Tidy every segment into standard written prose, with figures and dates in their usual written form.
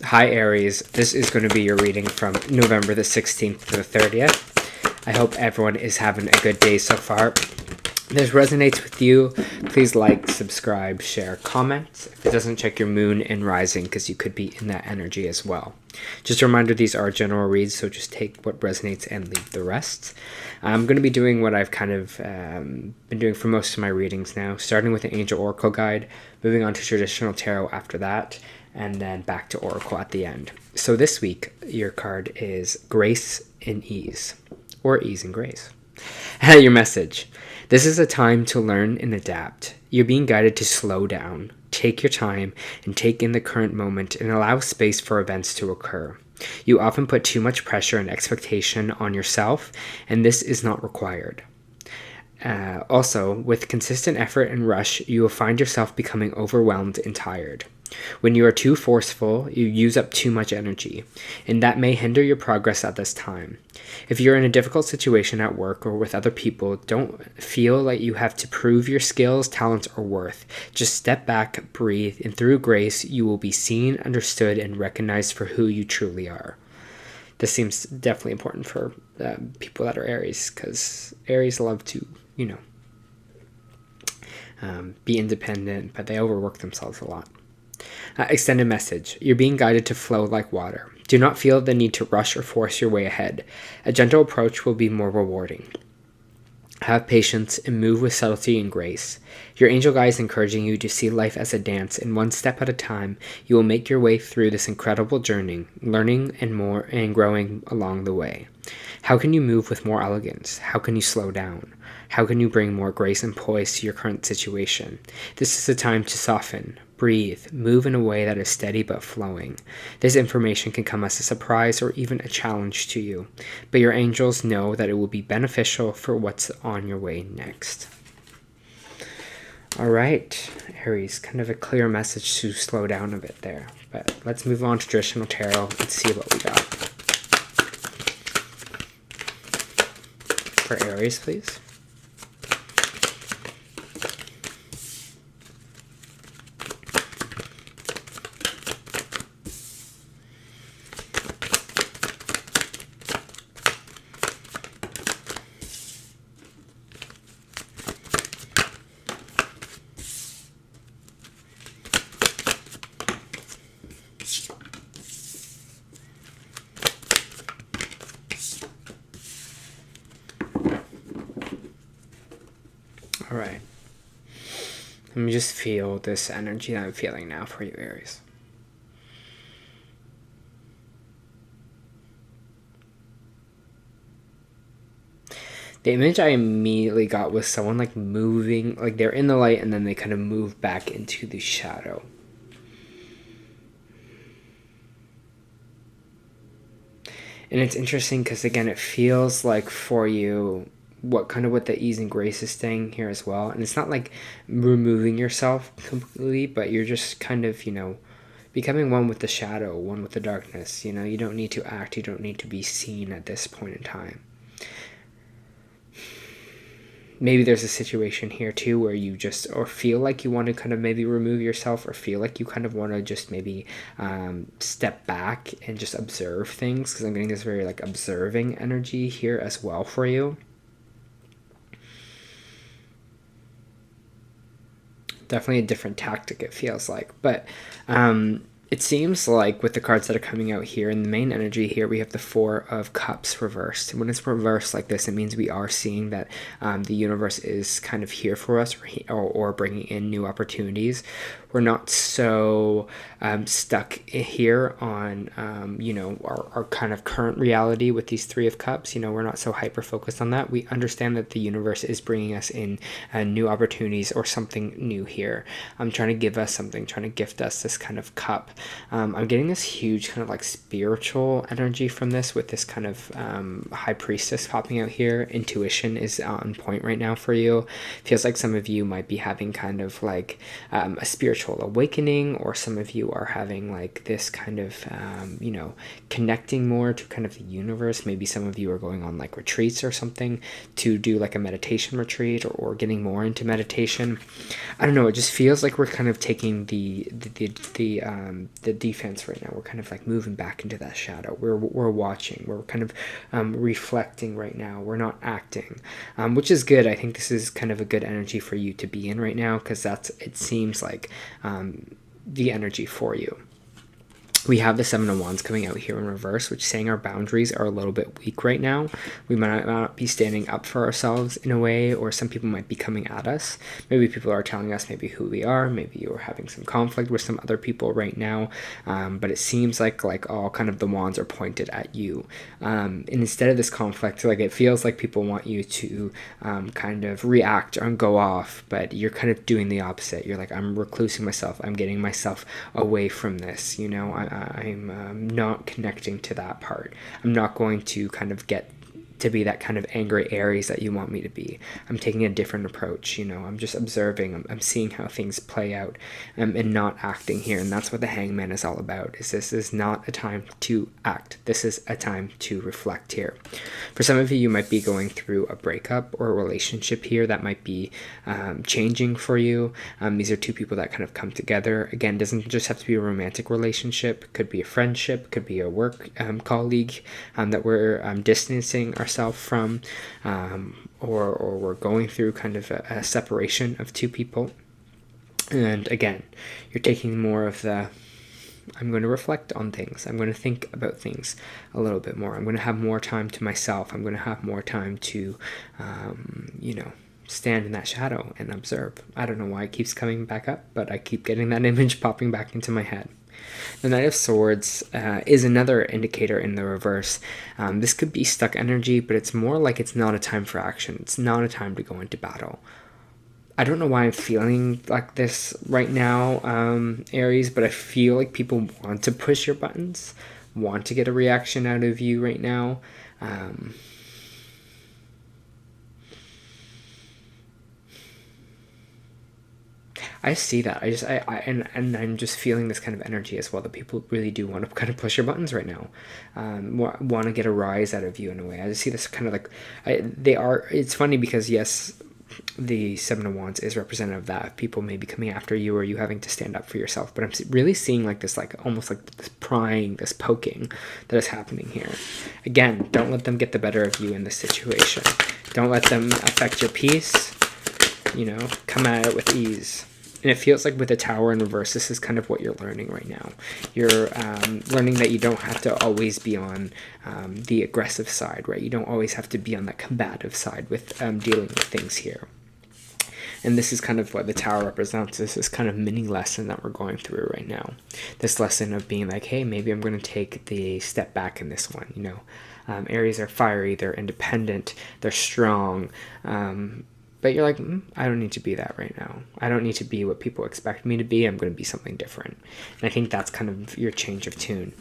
Hi Aries, this is going to be your reading from November the 16th to the 30th. I hope everyone is having a good day so far. If this resonates with you, please like, subscribe, share, comment. If it doesn't, check your moon and rising because you could be in that energy as well. Just a reminder, these are general reads, so just take what resonates and leave the rest. I'm going to be doing what I've kind of been doing for most of my readings now, starting with the Angel Oracle Guide, moving on to traditional tarot after that, and then back to Oracle at the end. So this week, your card is Grace and Ease, or Ease and Grace. Your message. This is a time to learn and adapt. You're being guided to slow down, take your time, and take in the current moment and allow space for events to occur. You often put too much pressure and expectation on yourself, and this is not required. Also, with consistent effort and rush, you will find yourself becoming overwhelmed and tired. When you are too forceful, you use up too much energy, and that may hinder your progress at this time. If you're in a difficult situation at work or with other people, don't feel like you have to prove your skills, talents, or worth. Just step back, breathe, and through grace, you will be seen, understood, and recognized for who you truly are. This seems definitely important for people that are Aries, because Aries love to, be independent, but they overwork themselves a lot. Extended message. You're being guided to flow like water. Do not feel the need to rush or force your way ahead. A gentle approach will be more rewarding. Have patience and move with subtlety and grace. Your angel guide is encouraging you to see life as a dance, and one step at a time, you will make your way through this incredible journey, learning and growing along the way. How can you move with more elegance? How can you slow down? How can you bring more grace and poise to your current situation? This is a time to soften, breathe, move in a way that is steady but flowing. This information can come as a surprise or even a challenge to you, but your angels know that it will be beneficial for what's on your way next. All right, Aries, kind of a clear message to slow down a bit there, but let's move on to traditional tarot. Let's see what we got. For Aries, please. All right. Let me just feel this energy that I'm feeling now for you, Aries. The image I immediately got was someone like moving, like they're in the light and then they kind of move back into the shadow. And it's interesting because, again, it feels like for you, what the ease and grace is staying here as well. And it's not like removing yourself completely, but you're just kind of, becoming one with the shadow, one with the darkness. You don't need to act. You don't need to be seen at this point in time. Maybe there's a situation here too where you just or feel like you want to kind of maybe remove yourself, or feel like you kind of want to just maybe step back and just observe things, because I'm getting this very like observing energy here as well for you. Definitely a different tactic, it feels like, but it seems like with the cards that are coming out here in the main energy here, we have the Four of Cups reversed. And when it's reversed like this, it means we are seeing that the universe is kind of here for us, or bringing in new opportunities. We're not so stuck here on, our kind of current reality with these Three of Cups. We're not so hyper-focused on that. We understand that the universe is bringing us in new opportunities or something new here. I'm trying to give us something, trying to gift us this kind of cup. I'm getting this huge kind of like spiritual energy from this, with this kind of high priestess popping out here. Intuition is on point right now for you. Feels like some of you might be having kind of like a spiritual awakening, or some of you are having like this kind of connecting more to kind of the universe. Maybe some of you are going on like retreats or something to do like a meditation retreat, or getting more into meditation. I don't know, it just feels like we're kind of taking the the defense right now. We're kind of like moving back into that shadow. We're watching. We're kind of reflecting right now. We're not acting, which is good. I think this is kind of a good energy for you to be in right now, because it seems like the energy for you. We have the Seven of Wands coming out here in reverse, which is saying our boundaries are a little bit weak right now. We might not be standing up for ourselves in a way, or some people might be coming at us. Maybe people are telling us maybe who we are. Maybe you're having some conflict with some other people right now. But it seems like all kind of the wands are pointed at you. And instead of this conflict, like it feels like people want you to kind of react or go off, but you're kind of doing the opposite. You're like, I'm reclusing myself. I'm getting myself away from this, you know. I'm not connecting to that part. I'm not going to kind of get to be that kind of angry Aries that you want me to be. I'm taking a different approach, you know. I'm just observing. I'm seeing how things play out, and not acting here. And that's what the Hangman is all about. This is not a time to act. This is a time to reflect here. For some of you, you might be going through a breakup or a relationship here that might be changing for you. These are two people that kind of come together. Again, doesn't just have to be a romantic relationship. Could be a friendship. Could be a work colleague that we're distancing ourselves from, or we're going through kind of a separation of two people. And again, you're taking more of the, I'm going to reflect on things. I'm going to think about things a little bit more. I'm going to have more time to myself. I'm going to have more time to, you know, stand in that shadow and observe. I don't know why it keeps coming back up, but I keep getting that image popping back into my head. The Knight of Swords is another indicator in the reverse. This could be stuck energy, but it's more like it's not a time for action. It's not a time to go into battle. I don't know why I'm feeling like this right now, Aries, but I feel like people want to push your buttons, want to get a reaction out of you right now. I see that. And I'm just feeling this kind of energy as well, that people really do want to kind of push your buttons right now, want to get a rise out of you in a way. I just see this kind of like, it's funny because yes, the Seven of Wands is representative of that. People may be coming after you, or you having to stand up for yourself. But I'm really seeing like this, like almost like this prying, this poking that is happening here. Again, don't let them get the better of you in this situation. Don't let them affect your peace. You know, come at it with ease. And it feels like with the Tower in reverse, this is kind of what you're learning right now. You're learning that you don't have to always be on the aggressive side, right? You don't always have to be on that combative side with dealing with things here. And this is kind of what the Tower represents, is this kind of mini lesson that we're going through right now. This lesson of being like, hey, maybe I'm going to take the step back in this one, you know. Aries are fiery, they're independent, they're strong, but you're like, I don't need to be that right now. I don't need to be what people expect me to be. I'm going to be something different. And I think that's kind of your change of tune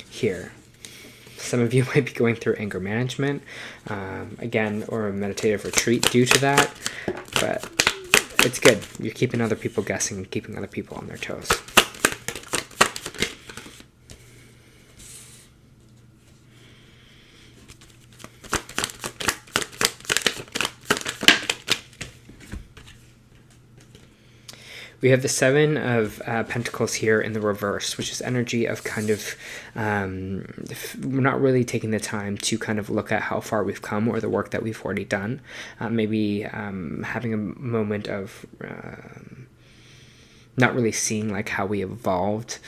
here. Some of you might be going through anger management, again, or a meditative retreat due to that. But it's good. You're keeping other people guessing and keeping other people on their toes. We have the Seven of Pentacles here in the reverse, which is energy of kind of, we're not really taking the time to kind of look at how far we've come or the work that we've already done. Maybe having a moment of not really seeing like how we evolved,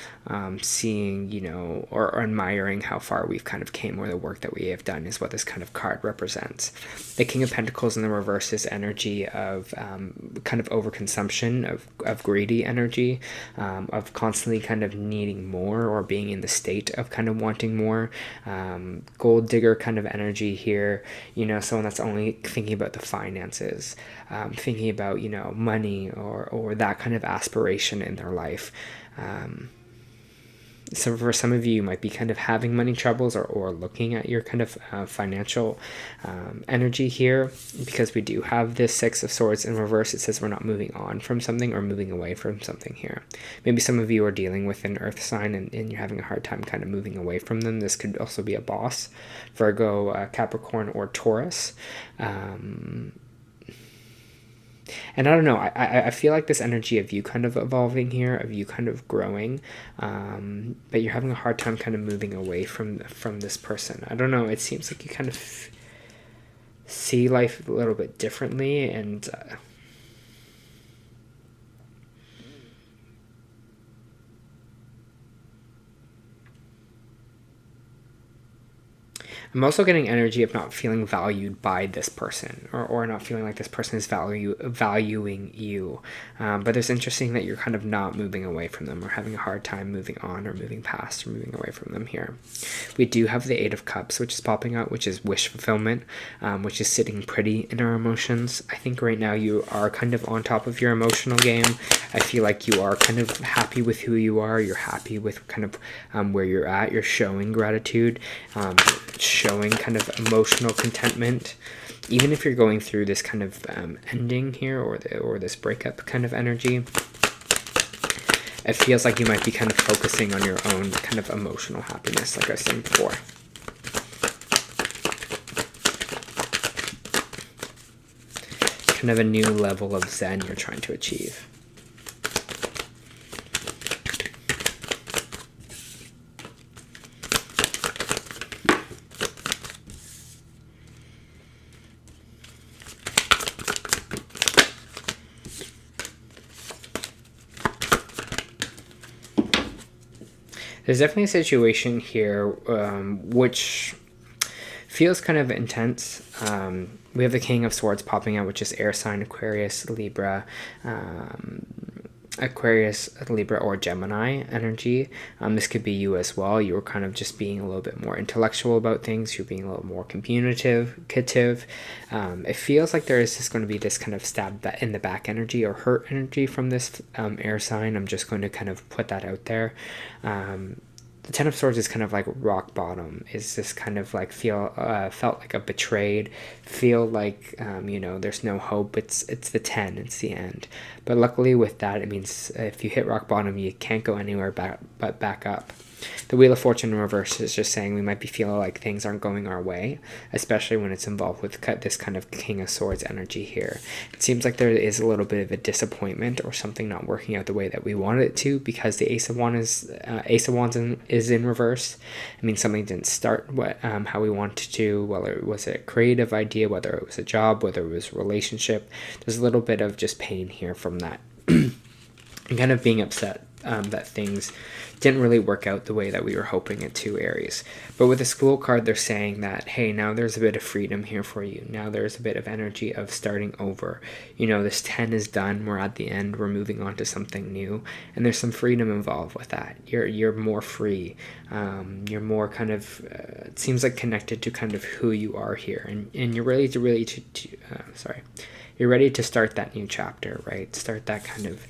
seeing, you know, or admiring how far we've kind of came or the work that we have done is what this kind of card represents. The King of Pentacles in the reverse is energy of kind of overconsumption, of greedy energy, of constantly kind of needing more or being in the state of kind of wanting more. Gold digger kind of energy here, you know, someone that's only thinking about the finances, thinking about, you know, money or that kind of aspiration in their life. So for some of you, you might be kind of having money troubles or looking at your kind of financial energy here, because we do have this Six of Swords in reverse. It says we're not moving on from something or moving away from something here. Maybe some of you are dealing with an earth sign and you're having a hard time kind of moving away from them. This could also be a boss, Virgo, Capricorn, or Taurus. And I don't know, I feel like this energy of you kind of evolving here, of you kind of growing, but you're having a hard time kind of moving away from this person. I don't know, it seems like you kind of see life a little bit differently, and I'm also getting energy of not feeling valued by this person, or not feeling like this person is valuing you. But it's interesting that you're kind of not moving away from them, or having a hard time moving on, or moving past, or moving away from them here. We do have the Eight of Cups, which is popping out, which is wish fulfillment, which is sitting pretty in our emotions. I think right now you are kind of on top of your emotional game. I feel like you are kind of happy with who you are. You're happy with kind of where you're at. You're showing gratitude, showing kind of emotional contentment, even if you're going through this kind of ending here, or this breakup kind of energy. It feels like you might be kind of focusing on your own kind of emotional happiness, like I was saying before. Kind of a new level of Zen you're trying to achieve. There's definitely a situation here which feels kind of intense. We have the King of Swords popping out, which is air sign, Aquarius, Libra, or Gemini energy. This could be you as well. You were kind of just being a little bit more intellectual about things. You're being a little more communicative. It feels like there is just going to be this kind of stab in the back energy, or hurt energy from this air sign. I'm just going to kind of put that out there. The Ten of Swords is kind of like rock bottom. Is this kind of like felt like a betrayed, feel like there's no hope. It's the 10. It's the end. But luckily with that, it means if you hit rock bottom, you can't go anywhere but back up. The Wheel of Fortune in reverse is just saying we might be feeling like things aren't going our way, especially when it's involved with this kind of King of Swords energy here. It seems like there is a little bit of a disappointment, or something not working out the way that we wanted it to, because the Ace of Wands is in reverse. I mean, something didn't start how we wanted to, whether it was a creative idea, whether it was a job, whether it was a relationship. There's a little bit of just pain here from that. And kind of being upset that things didn't really work out the way that we were hoping it to, Aries. But with the School card, they're saying that, hey, now there's a bit of freedom here for you. Now there's a bit of energy of starting over. This 10 is done. We're at the end. We're moving on to something new. And there's some freedom involved with that. You're more free. You're more kind of, it seems like, connected to kind of who you are here. And you're ready you're ready to start that new chapter, right? Start that kind of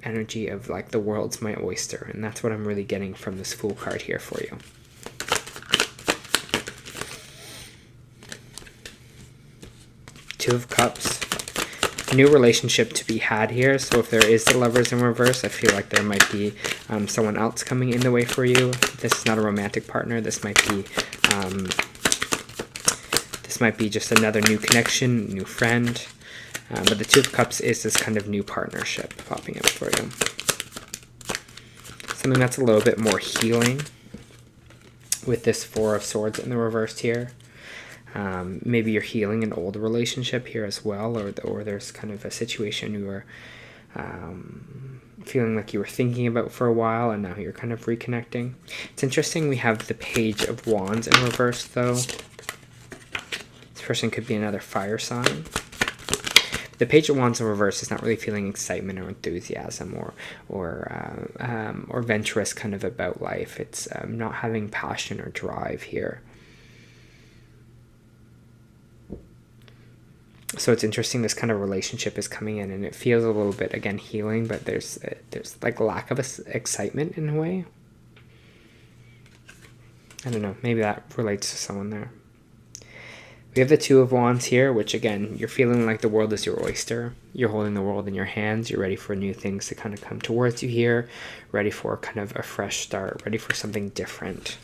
energy of like the world's my oyster. And that's what I'm really getting from this Fool card here for you. Two of Cups. New relationship to be had here. So if there is the Lovers in reverse, I feel like there might be someone else coming in the way for you. This is not a romantic partner. This might be just another new connection, new friend. But the Two of Cups is this kind of new partnership popping up for you. Something that's a little bit more healing with this Four of Swords in the reverse here. Maybe you're healing an old relationship here as well, or there's kind of a situation you were feeling like you were thinking about for a while, and now you're kind of reconnecting. It's interesting we have the Page of Wands in reverse, though. This person could be another fire sign. The Page of Wands in reverse is not really feeling excitement or enthusiasm or venturous kind of about life. It's not having passion or drive here. So it's interesting, this kind of relationship is coming in, and it feels a little bit, again, healing, but there's like lack of excitement in a way. I don't know, maybe that relates to someone there. We have the Two of Wands here, which, again, you're feeling like the world is your oyster. You're holding the world in your hands. You're ready for new things to kind of come towards you here. Ready for kind of a fresh start. Ready for something different.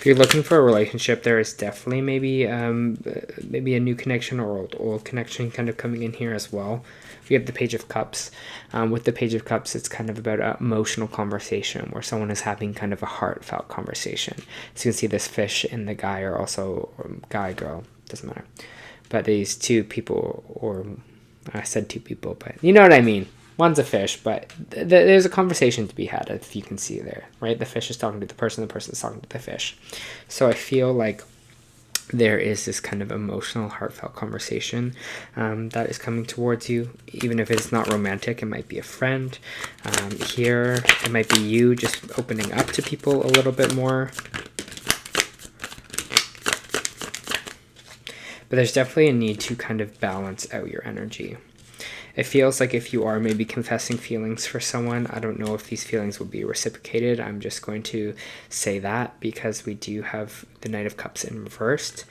If you're looking for a relationship, there is definitely maybe maybe a new connection or old connection kind of coming in here as well. We have the Page of Cups. With the Page of Cups, it's kind of about an emotional conversation where someone is having kind of a heartfelt conversation. So you can see this fish and the guy are also, guy, girl, doesn't matter. But these two people, or I said two people, but you know what I mean. One's a fish, but there's a conversation to be had, if you can see there, right? The fish is talking to the person is talking to the fish. So I feel like there is this kind of emotional, heartfelt conversation that is coming towards you. Even if it's not romantic, it might be a friend. Here, it might be you just opening up to people a little bit more. But there's definitely a need to kind of balance out your energy. It feels like if you are maybe confessing feelings for someone, I don't know if these feelings will be reciprocated. I'm just going to say that because we do have the Knight of Cups in reversed.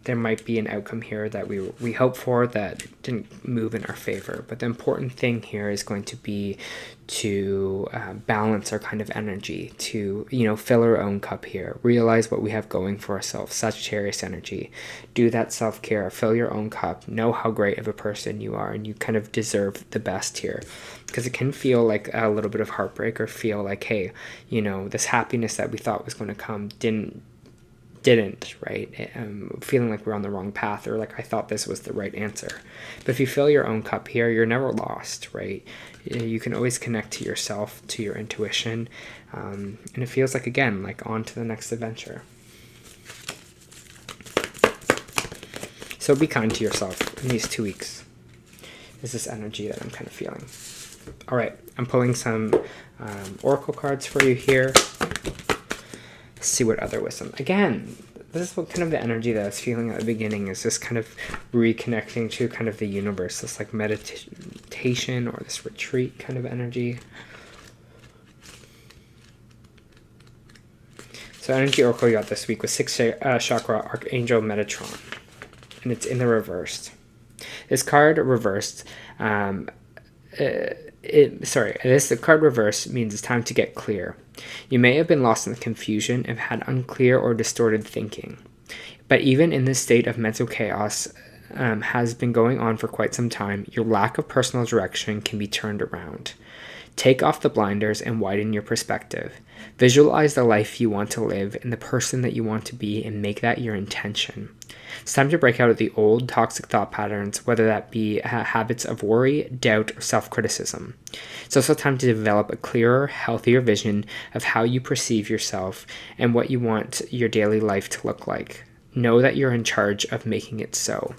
There might be an outcome here that we hope for that didn't move in our favor. But the important thing here is going to be to balance our kind of energy, to, you know, fill our own cup here, realize what we have going for ourselves, Sagittarius energy. Do that self-care, fill your own cup, know how great of a person you are, and you kind of deserve the best here. Because it can feel like a little bit of heartbreak, or feel like, hey, you know, this happiness that we thought was going to come didn't, right? Feeling like we're on the wrong path, or like I thought this was the right answer. But if you fill your own cup here, you're never lost, right? You can always connect to yourself, to your intuition, and it feels like, again, like on to the next adventure. So be kind to yourself in these 2 weeks. Is this energy that I'm kind of feeling. All right, I'm pulling some oracle cards for you here. See what other wisdom. Again, this is what kind of the energy that I was feeling at the beginning, is this kind of reconnecting to kind of the universe, this like meditation or this retreat kind of energy. So energy oracle you got this week was 6th chakra Archangel Metatron, and it's in the reversed. This card reversed, the card reversed means it's time to get clear. You may have been lost in the confusion and had unclear or distorted thinking. But even in this state of mental chaos has been going on for quite some time, your lack of personal direction can be turned around. Take off the blinders and widen your perspective. Visualize the life you want to live and the person that you want to be, and make that your intention. It's time to break out of the old toxic thought patterns, whether that be habits of worry, doubt, or self-criticism. It's also time to develop a clearer, healthier vision of how you perceive yourself and what you want your daily life to look like. Know that you're in charge of making it so.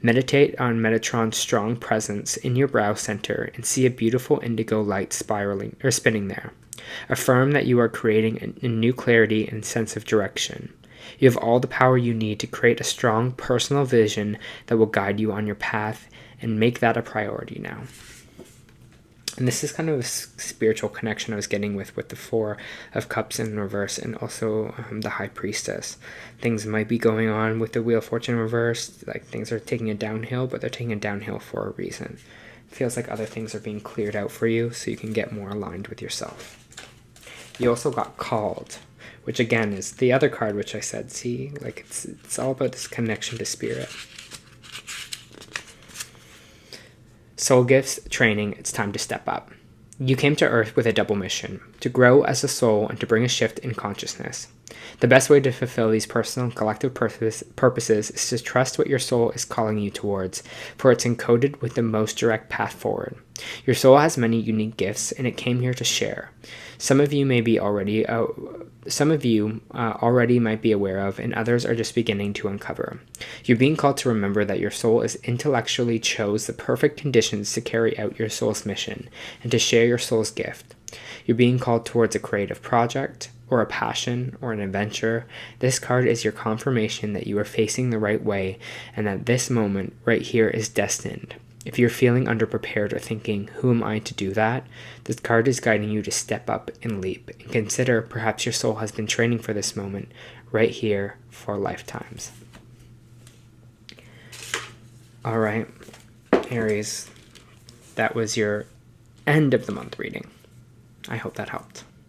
Meditate on Metatron's strong presence in your brow center and see a beautiful indigo light spinning there. Affirm that you are creating a new clarity and sense of direction. You have all the power you need to create a strong personal vision that will guide you on your path, and make that a priority now. And this is kind of a spiritual connection I was getting with the 4 of Cups in reverse, and also the High Priestess. Things might be going on with the Wheel of Fortune reversed, like things are taking it downhill, but they're taking it downhill for a reason. It feels like other things are being cleared out for you so you can get more aligned with yourself. You also got Called, which again is the other card which I said, see, like it's all about this connection to spirit. Soul gifts, training, it's time to step up. You came to Earth with a double mission, to grow as a soul and to bring a shift in consciousness. The best way to fulfill these personal and collective purposes is to trust what your soul is calling you towards, for it's encoded with the most direct path forward. Your soul has many unique gifts, and it came here to share. Some of you already might be aware of, and others are just beginning to uncover. You're being called to remember that your soul is intellectually chose the perfect conditions to carry out your soul's mission and to share your soul's gift. You're being called towards a creative project, or a passion, or an adventure. This card is your confirmation that you are facing the right way, and that this moment right here is destined. If you're feeling underprepared or thinking, who am I to do that? This card is guiding you to step up and leap, and consider perhaps your soul has been training for this moment right here for lifetimes. All right, Aries, that was your end of the month reading. I hope that helped.